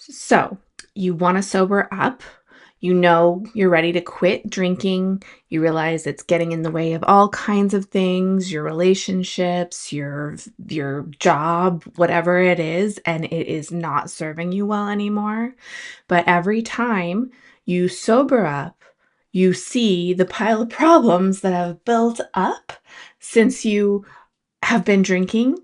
So, you want to sober up. You know you're ready to quit drinking. You realize it's getting in the way of all kinds of things, your relationships, your job, whatever it is, and it is not serving you well anymore. But every time you sober up, you see the pile of problems that have built up since you have been drinking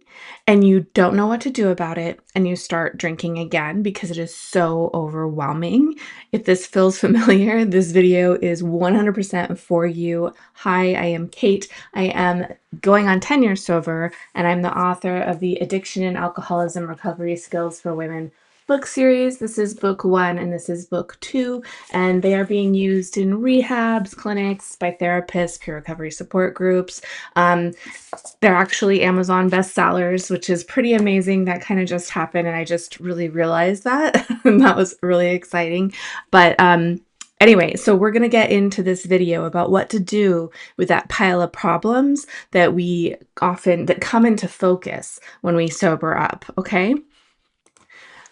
and you don't know what to do about it and you start drinking again because it is so overwhelming. If this feels familiar, this video is 100% for you. Hi, I am Kate. I am going on 10 years sober, and I'm the author of the Addiction and Alcoholism Recovery Skills for Women book series. This is book 1 and this is book 2, and they are being used in rehabs, clinics, by therapists, peer recovery support groups. They're actually Amazon bestsellers, which is pretty amazing. That kind of just happened, and I just really realized that. And that was really exciting. But anyway, so we're going to get into this video about what to do with that pile of problems that that come into focus when we sober up, okay?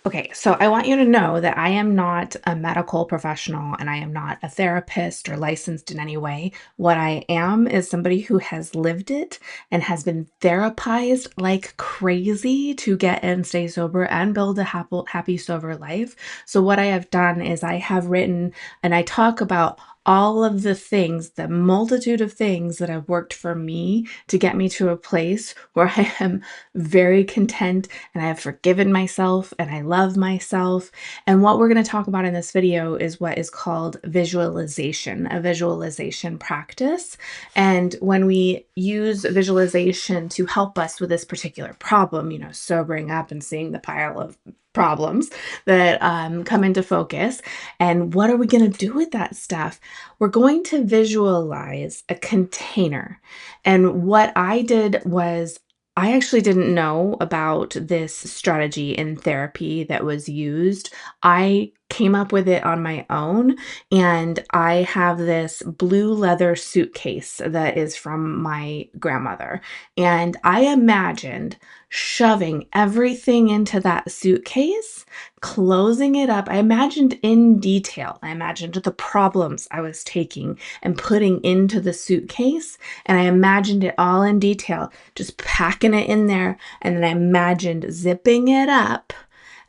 Okay, so I want you to know that I am not a medical professional and I am not a therapist or licensed in any way. What I am is somebody who has lived it and has been therapized like crazy to get and stay sober and build a happy sober life. So what I have done is I have written and I talk about all of the things, the multitude of things that have worked for me to get me to a place where I am very content and I have forgiven myself and I love myself. And what we're going to talk about in this video is what is called visualization, a visualization practice. And when we use visualization to help us with this particular problem, sobering up and seeing the pile of problems that come into focus. And what are we going to do with that stuff? We're going to visualize a container. And what I did was I actually didn't know about this strategy in therapy that was used. I came up with it on my own, and I have this blue leather suitcase that is from my grandmother. And I imagined shoving everything into that suitcase, closing it up. I imagined in detail. I imagined the problems I was taking and putting into the suitcase, and I imagined it all in detail, just packing it in there. And then I imagined zipping it up,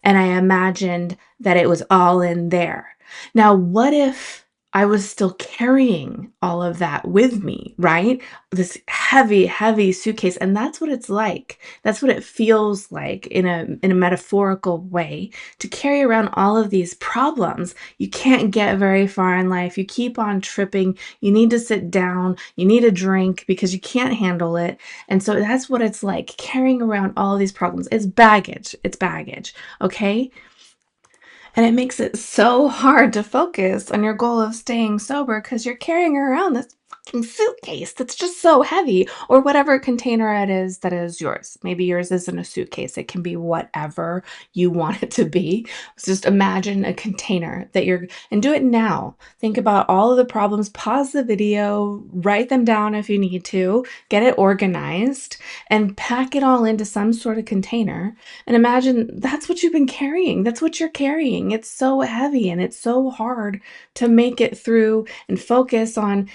and I imagined that it was all in there. Now, what if I was still carrying all of that with me, right? This heavy, heavy suitcase. And that's what it's like. That's what it feels like in a metaphorical way, to carry around all of these problems. You can't get very far in life. You keep on tripping. You need to sit down. You need a drink because you can't handle it. And so that's what it's like, carrying around all of these problems. It's baggage. It's baggage. Okay? And it makes it so hard to focus on your goal of staying sober because you're carrying around this fucking suitcase that's just so heavy, or whatever container it is that is yours. Maybe yours isn't a suitcase. It can be whatever you want it to be. Just imagine a container and do it now. Think about all of the problems, pause the video, write them down if you need to, get it organized, and pack it all into some sort of container. And imagine that's what you've been carrying. That's what you're carrying. It's so heavy and it's so hard to make it through and focus on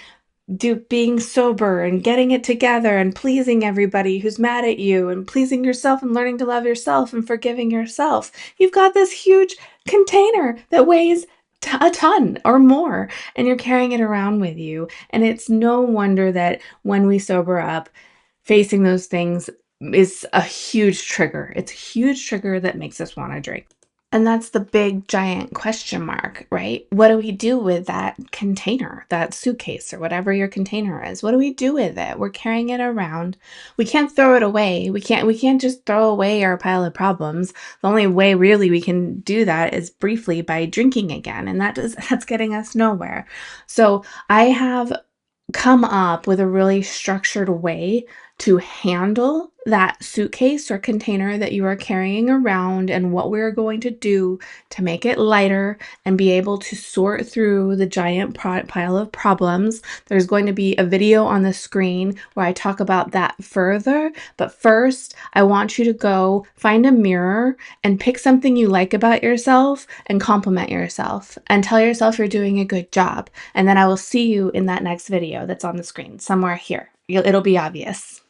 being sober and getting it together and pleasing everybody who's mad at you and pleasing yourself and learning to love yourself and forgiving yourself. You've got this huge container that weighs a ton or more, and you're carrying it around with you. And it's no wonder that when we sober up, facing those things is a huge trigger. It's a huge trigger that makes us want to drink. And that's the big giant question mark, right? What do we do with that container, that suitcase, or whatever your container is? What do we do with it? We're carrying it around. We can't throw it away. We can't just throw away our pile of problems. The only way really we can do that is briefly by drinking again, and that's getting us nowhere. So I have come up with a really structured way to handle that suitcase or container that you are carrying around and what we're going to do to make it lighter and be able to sort through the giant pile of problems. There's going to be a video on the screen where I talk about that further. But first, I want you to go find a mirror and pick something you like about yourself and compliment yourself and tell yourself you're doing a good job. And then I will see you in that next video that's on the screen somewhere here. It'll be obvious.